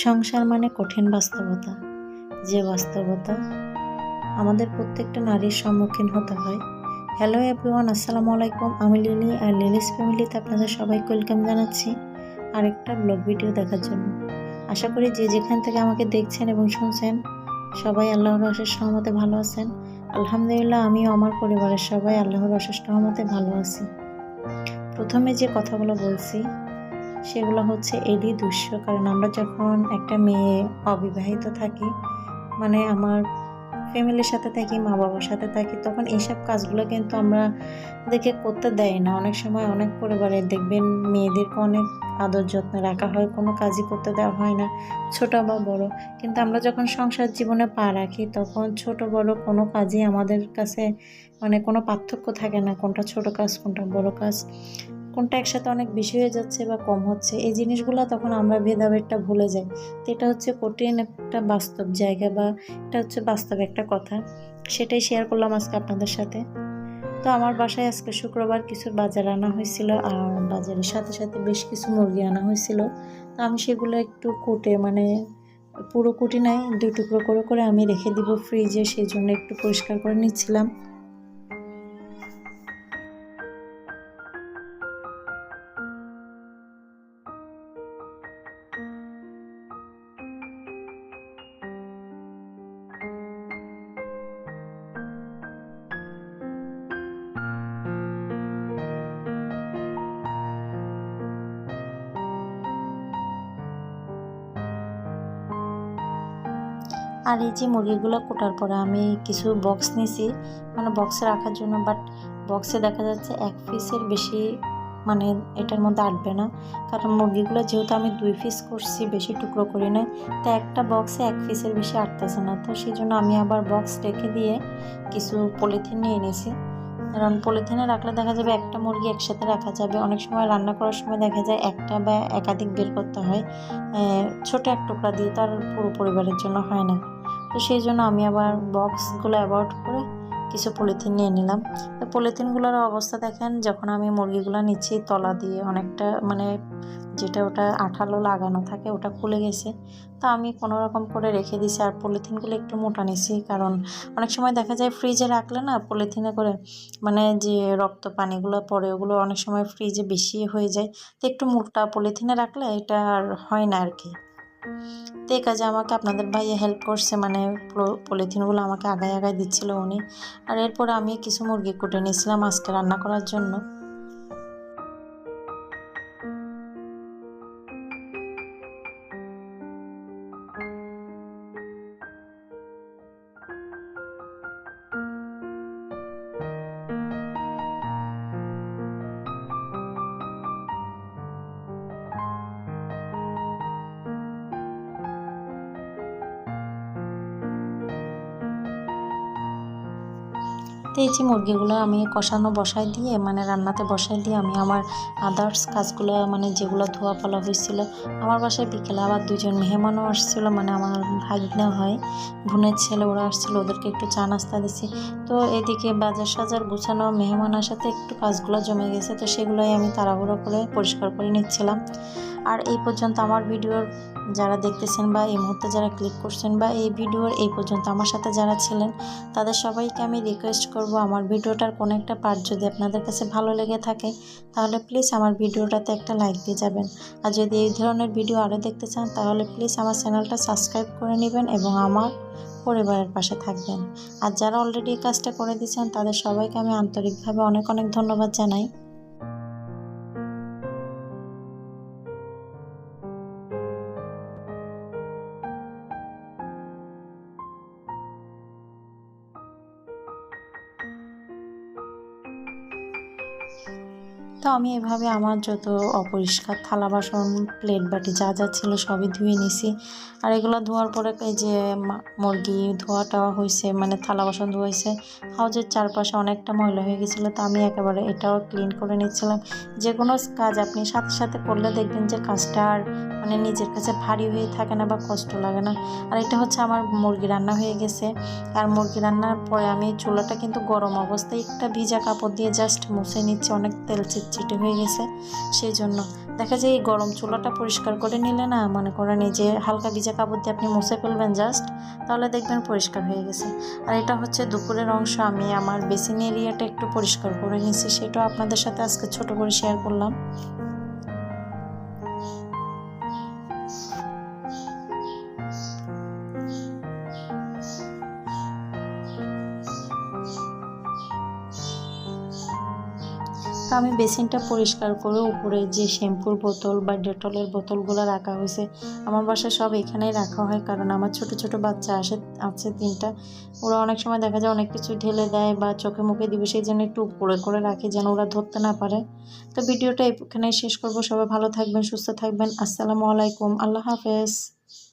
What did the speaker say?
সংসার মানে কঠিন বাস্তবতা, যে বাস্তবতা আমাদের প্রত্যেকটা নারীর সম্মুখীন হতে হয়। হ্যালো এভরিওয়ান, আসসালামু আলাইকুম। আমি লিলি আর লিলিস ফ্যামিলিতে আপনাদের সবাইকে ওয়েলকাম জানাচ্ছি আরেকটা ব্লগ ভিডিও দেখার জন্য। আশা করি যে যেখান থেকে আমাকে দেখছেন এবং শুনছেন সবাই আল্লাহর অশেষ রহমতে ভালো আছেন। আলহামদুলিল্লাহ, আমিও আমার পরিবারের সবাই আল্লাহর অশেষ রহমতে ভালো আছি। প্রথমে যে কথাগুলো বলছি সেগুলো হচ্ছে এরই দৃশ্য, কারণ আমরা যখন একটা মেয়ে অবিবাহিত থাকি, মানে আমার ফ্যামিলির সাথে থাকি, মা বাবার সাথে থাকি, তখন এইসব কাজগুলো কিন্তু আমরা দেখে করতে দেয় না। অনেক সময় অনেক পরিবারে দেখবেন মেয়েদেরকে অনেক আদর যত্নে রাখা হয়, কোনো কাজই করতে দেওয়া হয় না, ছোট বা বড়। কিন্তু আমরা যখন সংসার জীবনে পা রাখি তখন ছোট বড় কোনো কাজই আমাদের কাছে মানে কোনো পার্থক্য থাকে না, কোনটা ছোট কাজ কোনটা বড় কাজ, কোনটা একসাথে অনেক বেশি হয়ে যাচ্ছে বা কম হচ্ছে, এই জিনিসগুলো তখন আমরা ভেদাভেদটা ভুলে যাই। তো এটা হচ্ছে কঠিন একটা বাস্তব জায়গা, বা এটা হচ্ছে বাস্তব একটা কথা, সেটাই শেয়ার করলাম আজকে আপনাদের সাথে। তো আমার বাসায় আজকে শুক্রবার কিছু বাজার আনা হয়েছিল, আর বাজারের সাথে সাথে বেশ কিছু মুরগি আনা হয়েছিল। তো আমি সেগুলো একটু কুটে, মানে পুরো কুটি নাই, 2 টুকরো করে করে আমি রেখে দিব ফ্রিজে, সেই জন্য একটু পরিষ্কার করে নিচ্ছিলাম। আর এই যে মুরগিগুলো কোটার পরে আমি কিছু বক্স নিয়েছি, মানে বক্সে রাখার জন্য, বাট বক্সে দেখা যাচ্ছে 1 পিসের বেশি মানে এটার মধ্যে আটবে না, কারণ মুরগিগুলো যেহেতু আমি 2 পিস করছি, বেশি টুকরো করি না, তো একটা বক্সে 1 পিসের বেশি আটতেছে না। তো সেই জন্য আমি আবার বক্স রেখে দিয়ে কিছু পলিথিন নিয়ে নিয়েছি, কারণ পলিথিনে রাখলে দেখা যাবে একটা মুরগি একসাথে রাখা যাবে। অনেক সময় রান্না করার সময় দেখা যায় একটা বা একাধিক বের করতে হয়, ছোট এক টুকরা দিয়ে তার পুরো পরিবারের জন্য হয় না। তো সেই জন্য আমি আবার বক্সগুলো অ্যাভয়েড করে কিছু পলিথিন নিয়ে নিলাম। তো পলিথিনগুলোর অবস্থা দেখেন, যখন আমি মুরগিগুলো নিচ্ছি তলা দিয়ে অনেকটা মানে যেটা ওটা আঠালো লাগানো থাকে ওটা খুলে গেছে। তো আমি কোনো রকম করে রেখে দিছি, আর পলিথিনগুলো একটু মোটা নিছি, কারণ অনেক সময় দেখা যায় ফ্রিজে রাখলে না পলিথিনে করে মানে যে রক্ত পানিগুলো পড়ে ওগুলো অনেক সময় ফ্রিজে বেশি হয়ে যায়। তো একটু মোটা পলিথিনে রাখলে এটা আর হয় না আর কি। তো এই কাজে আমাকে আপনাদের ভাইয়া হেল্প করছে, মানে পলিথিনগুলো আমাকে আগায় আগায় দিচ্ছিল উনি। আর এরপরে আমি কিছু মুরগি কুটে নিয়েছিলাম আজকে রান্না করার জন্য। তো এই যে মুরগিগুলো আমি কষানো বসাই দিয়ে, মানে রান্নাতে বসাই দিয়ে আমি আমার আদার্স কাজগুলো, মানে যেগুলো ধোয়া ফেলা হয়েছিল, আমার বাসায় বিকেলে আবার 2জন মেহমানও আসছিলো, মানে আমার ভাগ্নে হয় বোনের ছেলে, ওরা আসছিলো, ওদেরকে একটু চা নাস্তা দিছি। তো এদিকে বাজার সাজার গুছানো, মেহমান আসাতে একটু কাজগুলো জমে গেছে, তো সেগুলোই আমি তাড়াহুড়ো করে পরিষ্কার করে নিচ্ছিলাম। আর এই পর্যন্ত আমার ভিডিওর যারা দেখতেছেন বা এই মুহূর্তে যারা ক্লিক করছেন বা এই ভিডিওর এই পর্যন্ত আমার সাথে যারা ছিলেন, তাদের সবাইকে আমি রিকোয়েস্ট করব, আমার ভিডিওটার কোনো একটা পার্ট যদি আপনাদের কাছে ভালো লেগে থাকে তাহলে প্লিজ আমার ভিডিওটাতে একটা লাইক দিয়ে যাবেন। আর যদি এই ধরনের ভিডিও আরও দেখতে চান তাহলে প্লিজ আমার চ্যানেলটা সাবস্ক্রাইব করে নেবেন এবং আমার পরিবারের পাশে থাকবেন। আর যারা অলরেডি এই কাজটা করে দিয়েছেন তাদের সবাইকে আমি আন্তরিকভাবে অনেক অনেক ধন্যবাদ জানাই। তো আমি এভাবে আমার যত অপরিষ্কার থালা বাসন প্লেট বাটি যা যা ছিল সবই ধুয়ে নিছি। আর এগুলো ধোয়ার পরে এই যে মুরগি ধোয়া টাওয়া হয়েছে, মানে থালা বাসন ধোয়াইছে, হাউজের চারপাশে অনেকটা ময়লা হয়ে গেছিলো, তো আমি একেবারে এটাও ক্লিন করে নিচ্ছিলাম। যে কোনো কাজ আপনি সাথে সাথে করলে দেখবেন যে কাজটা আর মানে নিজের কাছে ভারী হয়ে থাকে না বা কষ্ট লাগে না। আর এটা হচ্ছে আমার মুরগি রান্না হয়ে গেছে। আর মুরগি রান্নার পরে আমি চুলাটা কিন্তু গরম অবস্থায় একটা ভিজা কাপড় দিয়ে জাস্ট মুছে নিচ্ছি, অনেক তেল চিটচিটে হয়ে গেছে। সেই জন্য দেখা যায় এই গরম চুলাটা পরিষ্কার করে নিলে না, মনে করেন এই যে হালকা ভিজা কাপড় দিয়ে আপনি মুছে ফেলবেন জাস্ট, তাহলে দেখবেন পরিষ্কার হয়ে গেছে। আর এটা হচ্ছে দুপুরের অংশ, আমি আমার বেসিন এরিয়াটা একটু পরিষ্কার করে নিয়েছি, সেটাও আপনাদের সাথে আজকে ছোট করে শেয়ার করলাম। তো আমি বেসিনটা পরিষ্কার করে উপরে যে শ্যাম্পুর বোতল বা ডেটলের বোতলগুলো রাখা হয়েছে, আমার বাসায় সব এখানেই রাখা হয়, কারণ আমার ছোট ছোট বাচ্চা আছে 3টা। ওরা অনেক সময় দেখা যায় অনেক কিছু ঢেলে দেয় বা চোখে মুখে দিবে, সেই জন্য একটু উপরে করে রাখি যেন ওরা ধরতে না পারে। তো ভিডিওটা এখানেই শেষ করব। সবাই ভালো থাকবেন, সুস্থ থাকবেন। আসসালামু আলাইকুম, আল্লাহ হাফেজ।